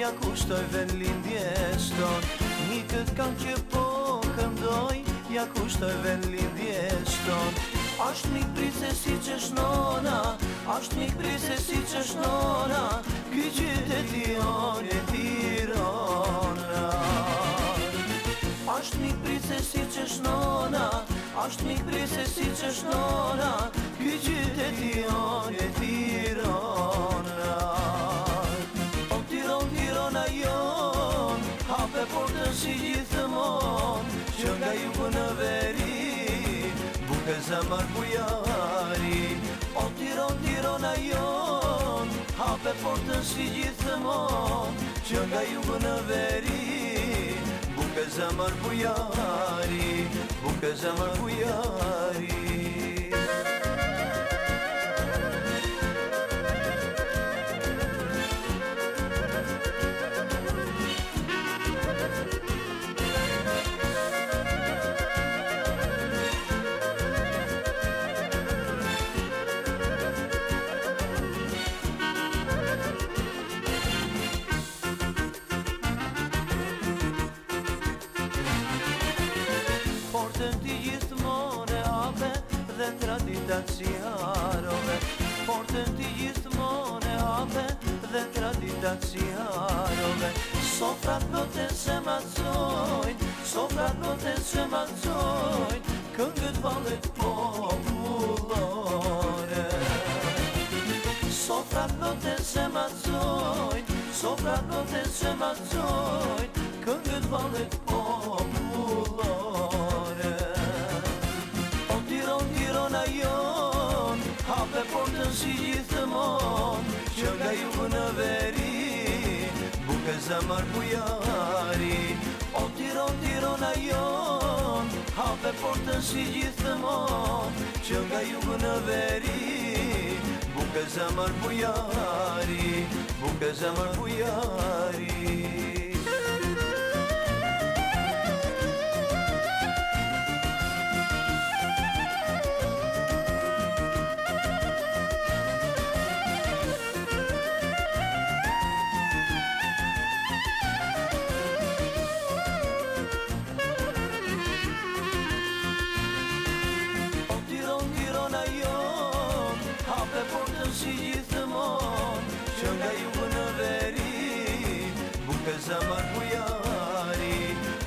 ja kushtoj vendlindjes ton. Një këtë kanë që po këndoj, ja kushtoj vendlindjes ton. Ashtë mik prise si qesh nona, ashtë mik prise si qesh nona, ky qyteti jon e Tirana. Ashtë mik prise si qesh nona, ashtë mik prise si qesh nona, ky qyteti jon e Tirana. O Tiron, Tirana jon, hape portën si gjithmon, që nga jugu në veri buke zemër bujari. O Tiron, Tirana jon, hape portën si gjithmon, që nga jugu në veri buke zemër bujari, buke zemër bujari. Portën ti gjithmonë e hape dhe traditat si harove. Portën ti gjithmonë e hape dhe traditat si harove. Sofrat noten se macojnë, sofrat noten se macojnë, këngët vallet popullore. Sofrat noten se macojnë, sofrat noten se macojnë, këngët vallet popullore. Tirana jon, hape portën si gjithmon, që nga jugu në veri buke zemër bujari. O Tiron, Tirana jon, hape portën si gjithmon, që nga jugu në veri buke zemër bujari, buke zemër bujari. Hape portën si gjithmon, që nga jugu në veri buke zemër bujari.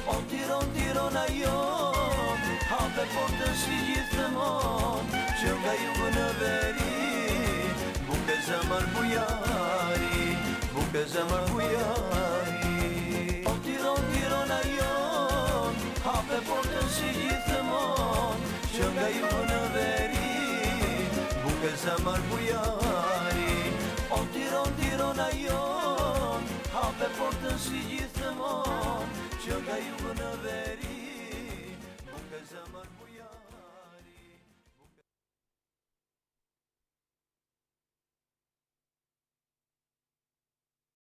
O Tiron, Tirana jon, hape portën si gjithmon, që nga jugu në veri buke zemër bujari, buke zemër bujari. O Tiron, Tirana jon, hape portën si gjithmon, që nga jugu në veri buke zemër bujari. O Tiron, Tirana jon, hape portën si gjithmon, që nga jugu në veri buke zemër bujari.